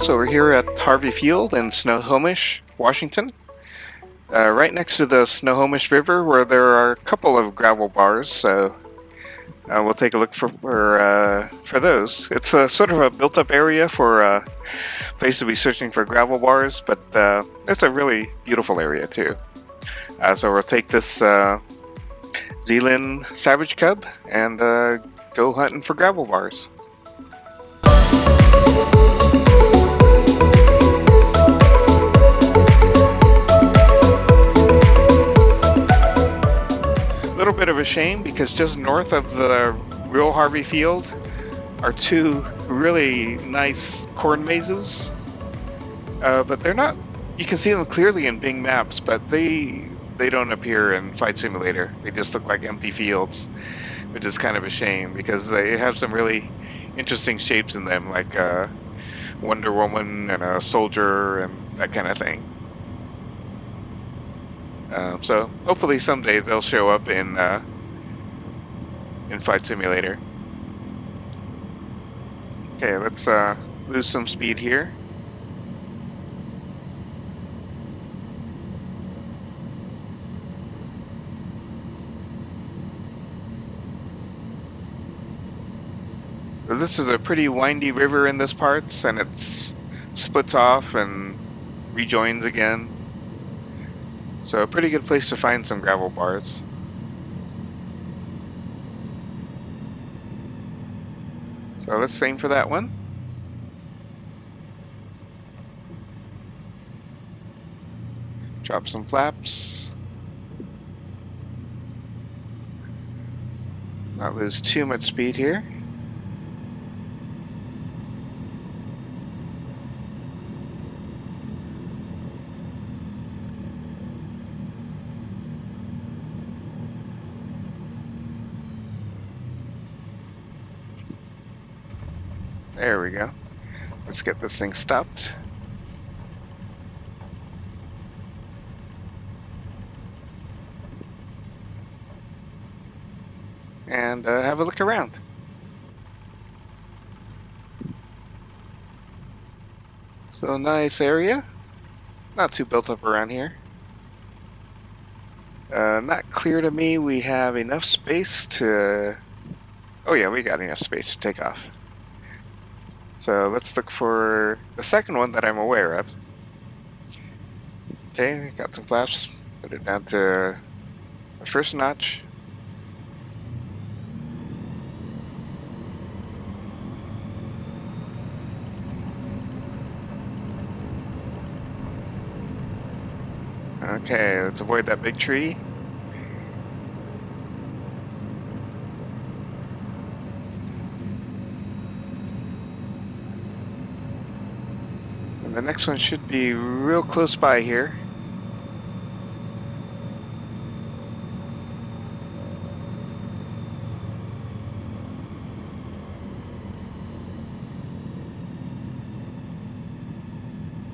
So we're here at Harvey Field in Snohomish, Washington, right next to the Snohomish River, where there are a couple of gravel bars. So we'll take a look for those. It's a sort of a built-up area for a place to be searching for gravel bars, but it's a really beautiful area too. So we'll take this Zealand Savage Cub and go hunting for gravel bars. A little bit of a shame because just north of the real Harvey Field are two really nice corn mazes, but they're not. You can see them clearly in Bing Maps, but they don't appear in Flight Simulator. They just look like empty fields, which is kind of a shame because they have some really interesting shapes in them, like a Wonder Woman and a soldier and that kind of thing. So hopefully someday they'll show up in Flight Simulator. Okay, let's lose some speed here. So this is a pretty windy river in this parts, and it splits off and rejoins again. So a pretty good place to find some gravel bars. So let's aim for that one. Drop some flaps. Not lose too much speed here. There we go. Let's get this thing stopped. And have a look around. So nice area. Not too built up around here. Not clear to me we have enough space to... Oh yeah, we got enough space to take off. So let's look for the second one that I'm aware of. Okay, got some flaps. Put it down to the first notch. Okay, let's avoid that big tree. And the next one should be real close by here.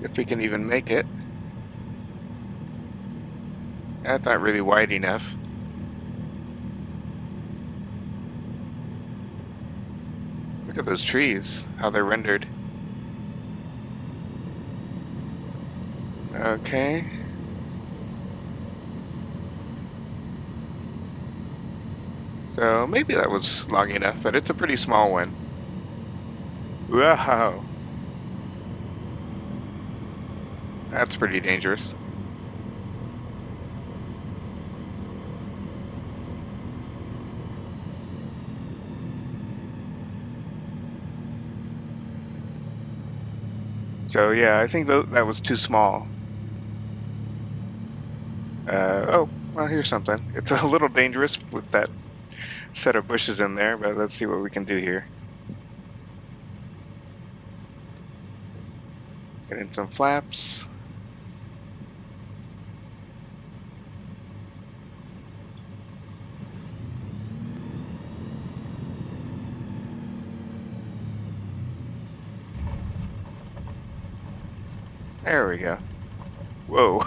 If we can even make it. That's not really wide enough. Look at those trees, how they're rendered. Okay. So maybe that was long enough, but it's a pretty small one. Wow. That's pretty dangerous. So yeah, I think that was too small. Oh, well, here's something. It's a little dangerous with that set of bushes in there, but let's see what we can do here. Get in some flaps. There we go. Whoa.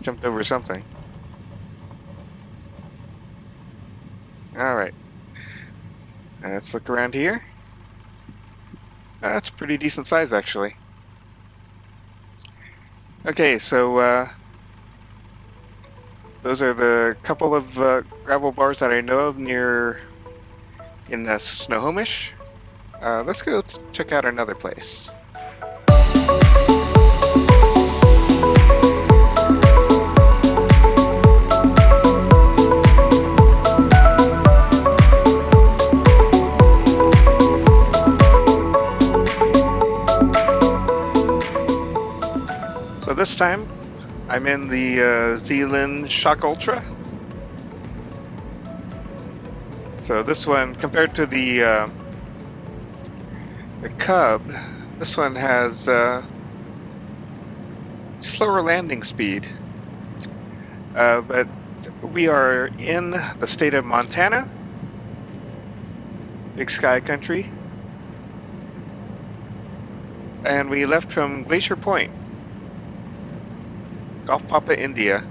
Jumped over something. Alright. Let's look around here. That's pretty decent size, actually. Okay, so those are the couple of gravel bars that I know of near in Snohomish. Let's go check out another place. So this time, I'm in the Zealand Shock Ultra. So this one, compared to the Cub, this one has slower landing speed. But we are in the state of Montana, Big Sky Country, and we left from Glacier Point, Gulf Papa, India,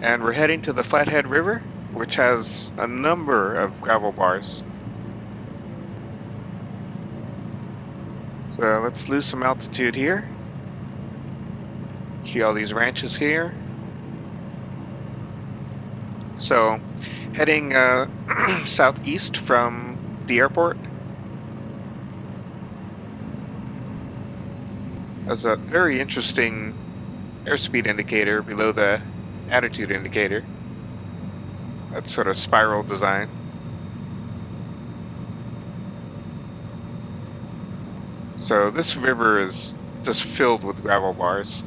and we're heading to the Flathead River, which has a number of gravel bars. So let's lose some altitude here. See all these ranches here. So heading southeast from the airport. There's a very interesting airspeed indicator below the attitude indicator. That sort of spiral design. So this river is just filled with gravel bars.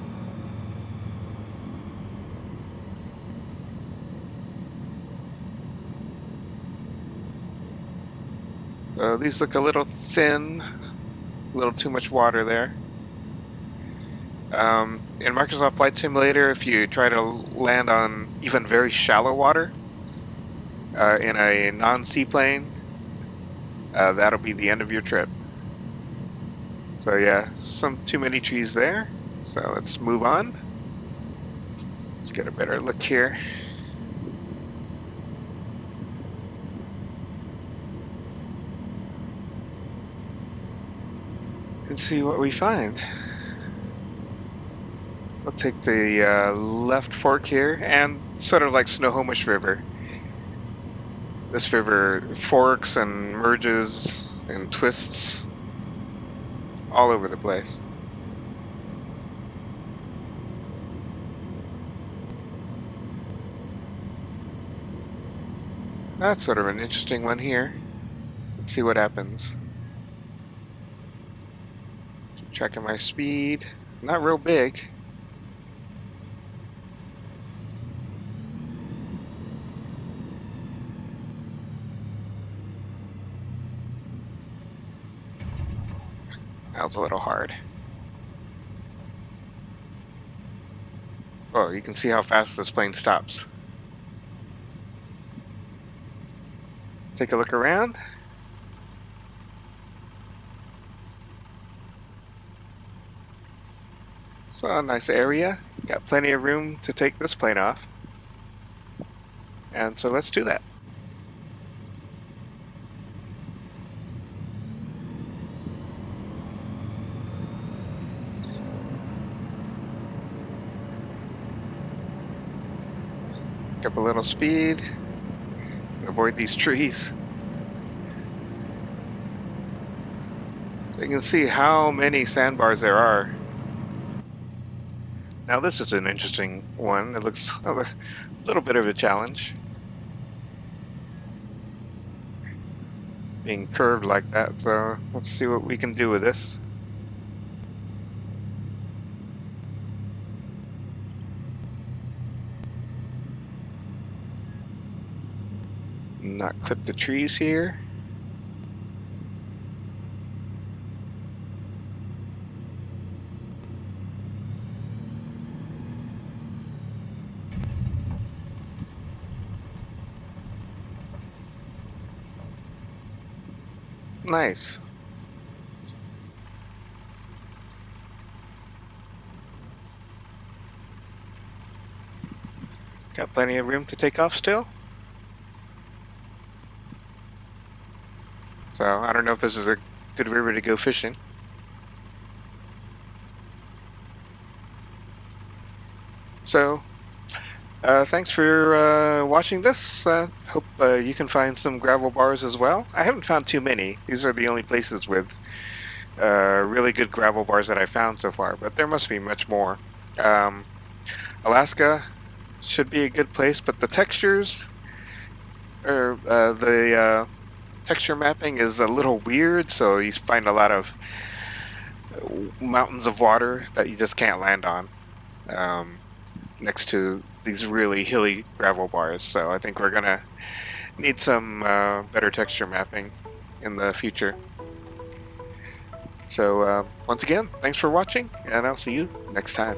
These look a little thin, a little too much water there. In Microsoft Flight Simulator, if you try to land on even very shallow water in a non-seaplane, that'll be the end of your trip. So yeah, some too many trees there. So let's move on. Let's get a better look here. And see what we find. We'll take the left fork here, and sort of like Snohomish River. This river forks and merges and twists all over the place. That's sort of an interesting one here. Let's see what happens. Keep checking my speed. Not real big. That was a little hard. Oh, you can see how fast this plane stops. Take a look around. So a nice area. Got plenty of room to take this plane off. And so let's do that. Pick up a little speed. Avoid these trees. So you can see how many sandbars there are. Now this is an interesting one. It looks a little bit of a challenge. Being curved like that, so let's see what we can do with this. Not clip the trees here. Nice. Got plenty of room to take off still. So I don't know if this is a good river to go fishing. So, thanks for watching this. Hope you can find some gravel bars as well. I haven't found too many. These are the only places with really good gravel bars that I found so far, but there must be much more. Um, Alaska should be a good place, but the textures or the texture mapping is a little weird, so you find a lot of mountains of water that you just can't land on next to these really hilly gravel bars. So I think we're gonna need some better texture mapping in the future. So once again, thanks for watching, and I'll see you next time.